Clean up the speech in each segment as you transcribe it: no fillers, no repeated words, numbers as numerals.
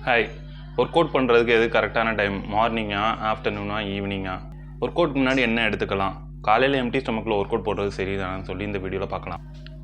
Hi. Work out பண்ணுறதுக்கு எது கரெக்டான டைம்? மார்னிங்கா, ஆஃப்டர்நூனா, ஈவினிங்கா? ஒர்க் அவுட் முன்னாடி என்ன எடுத்துக்கலாம்? காலையில் எம்டி ஸ்டொமக்கில் ஒர்க் அவுட் போடுறது சரிதானு சொல்லி இந்த வீடியோவில் பார்க்கலாம்.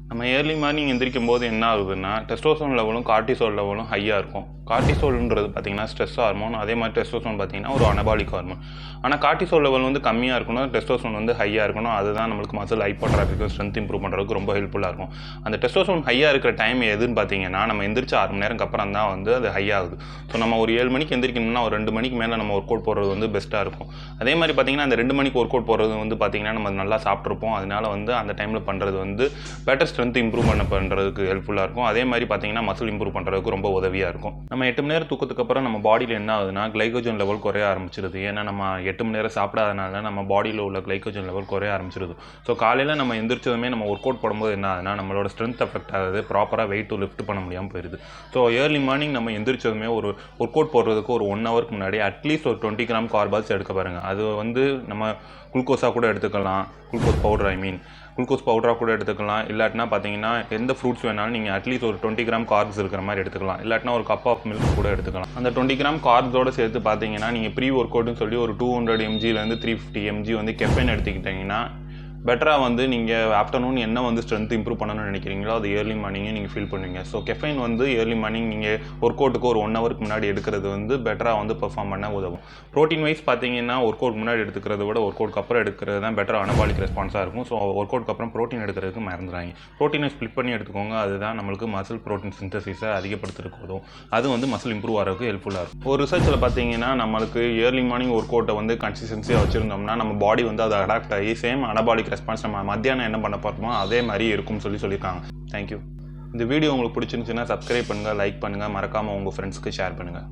நம்ம ஏர்லி மார்னிங் எந்திரிக்கும் போது என்ன ஆகுதுன்னா, டெஸ்டோஸ்டெரான் லெவலும் கார்டிசோல் லெவலும் ஹையாக இருக்கும். கார்டிசோல்ன்றது பார்த்தீங்கன்னா ஸ்ட்ரெஸ் ஹார்மோன், அதே மாதிரி டெஸ்டோஸ்டெரான் பார்த்தீங்கன்னா ஒரு அனபாலிக் ஹார்மோன். ஆனால் கார்டிசோல் லெவல் வந்து கம்மியாக இருக்கணும், டெஸ்டோஸ்டெரான் வந்து ஹையாக இருக்கணும். அதுதான் நம்மளுக்கு மசில் ஹைப்பர்ட்ராஃபிக்கும் ஸ்ட்ரென்த் இம்ப்ரூவ் பண்ணுறதுக்கு ரொம்ப ஹெல்ப்ஃபுல்லாக இருக்கும். அந்த டெஸ்டோஸ்டெரான் ஹையாக இருக்கிற டைம் எதுன்னு பார்த்தீங்கன்னா, நம்ம எந்திரிச்சு 6 மணி நேரத்துக்கு அப்புறம் தான் வந்து அது ஹை ஆகுது. ஸோ நம்ம ஒரு 7 மணிக்கு எந்திரிக்கணும்னா ஒரு 2 மணிக்கு மேலே நம்ம ஒர்க் அவுட் போடுறது வந்து பெஸ்ட்டாக இருக்கும். அதே மாதிரி பார்த்தீங்கன்னா அந்த 2 மணிக்கு ஒர்க் அவுட் போடுறது வந்து பார்த்தீங்கன்னா நம்ம நல்லா சாப்பிட்ருப்போம். அதனால வந்து அந்த டைமில் பண்ணுறது வந்து பெட்டர் ஸ்ட்ரென்த் இம்ப்ரூவ் பண்ணுறதுக்கு ஹெல்ப்ஃபுல்லாக இருக்கும். அதே மாதிரி பார்த்தீங்கன்னா மசில் இம்ப்ரூவ் பண்ணுறதுக்கு ரொம்ப உதவியாக இருக்கும். நம்ம 8 மணி நேரம் தூக்கத்துக்கு அப்புறம் நம்ம பாடியில் என்ன ஆகுதுன்னா கிளைகோஜன் லெவல் குறைய ஆரம்பிச்சிருது. ஏன்னா நம்ம 8 மணி நேரம் சாப்பிடாதனால நம்ம பாடியில் உள்ள கிளைகோஜன் லெவல் குறைய ஆரம்பிச்சிருது. ஸோ காலையில் நம்ம எந்திரிச்சதுமே நம்ம ஒர்க் அவுட் போடும்போது என்ன ஆகுதுன்னா நம்மளோட ஸ்ட்ரென்த் அஃபெக்ட் ஆகுது, ப்ராப்பராக வெயிட் லிஃப்ட் பண்ண முடியாமல் போயிடுது. ஸோ ஏர்லி மார்னிங் நம்ம எந்திரிச்சதுமே ஒரு ஒர்க் அவுட் போடுறதுக்கு ஒரு 1 ஹவருக்கு முன்னாடி அட்லீஸ்ட் ஒரு 20 கிராம் கார்பால்ஸ் எடுக்க பாருங்கள். அது வந்து நம்ம குளுக்கோஸாக கூட எடுத்துக்கலாம், குளுக்கோஸ் பவுடர் குளுக்கோஸ் பவுடராக கூட எடுத்துக்கலாம். இல்லாட்டினா பார்த்தீங்கன்னா எந்த ஃப்ரூட்ஸ் வேணாலும் நீங்கள் அட்லீஸ்ட் ஒரு 20 கிராம் கார்ப்ஸ் இருக்கிற மாதிரி எடுத்துக்கலாம். இல்லாட்டினா ஒரு கப் ஆஃப் மில்க் கூட எடுத்துக்கலாம். அந்த 20 கிராம் கார்ப்ஸோடு சேர்த்து பார்த்தீங்கன்னா நீங்கள் ப்ரீ ஒர்க் அவுட்னு சொல்லி ஒரு 200 mgலேருந்து 350 mg வந்து கெஃபைன் எடுத்துக்கிட்டிங்கன்னா பெட்டராக வந்து நீங்கள் ஆஃப்டர்நூன் என்ன வந்து ஸ்ட்ரென்த் இம்ப்ரூவ் பண்ணணும்னு நினைக்கிறீங்களோ அது ஏர்லி மார்னிங்கே நீங்கள் ஃபீல் பண்ணுவீங்க. ஸோ கெஃபைன் வந்து ஏர்லி மார்னிங் நீங்கள் ஒர்க் அவுட்டுக்கு ஒரு 1 ஹவருக்கு முன்னாடி எடுக்கிறது வந்து பெட்டராக வந்து பெர்ஃபார்ம் பண்ண உதவும். ப்ரோட்டீன் வைஸ் பார்த்தீங்கன்னா ஒர்க் அவுட் முன்னாடி எடுத்துக்கிறத விட ஒர்க் அவுட்க்கு அப்புறம் எடுக்கிறது தான் பெட்டர் அனபாலிக் ரெஸ்பான்ஸாக இருக்கும். ஸோ ஒர்க் அவுட்க்கு அப்புறம் ப்ரோட்டீன் எடுக்கிறதுக்கு மறந்துடாங்க. ப்ரோட்டீனை ஸ்ப்ளிட் பண்ணி எடுத்துக்கோங்க. அதுதான் நம்மளுக்கு மசில் ப்ரோட்டீன் சிந்தசிஸை அதிகப்படுத்துறதுக்கு உதவும். அது வந்து மசில் இம்ப்ரூவ் ஆகிறதுக்கு ஹெல்ப்ஃபுல்லாக இருக்கும். ஒரு ரிசர்ச்சில் பார்த்தீங்கன்னா நம்மளுக்கு ஏர்லி மார்னிங் ஒர்க் அவுட்டை வந்து கன்சிஸ்டன்சியாக வச்சுருந்தோம்னா நம்ம பாடி வந்து அதை அடாப்ட் ஆகி சேம் அனபாலிக் ரெஸ்பான்ஸ் நம்ம மத்தியானம் என்ன பண்ண போகிறோமோ அதே மாதிரி இருக்கும்னு சொல்லியிருக்காங்க. தேங்க்யூ. இந்த வீடியோ உங்களுக்கு பிடிச்சிருந்துச்சுன்னா சப்ஸ்கிரைப் பண்ணுங்கள், லைக் பண்ணுங்கள், மறக்காமல் உங்கள் ஃப்ரெண்ட்ஸ்க்கு ஷேர் பண்ணுங்கள்.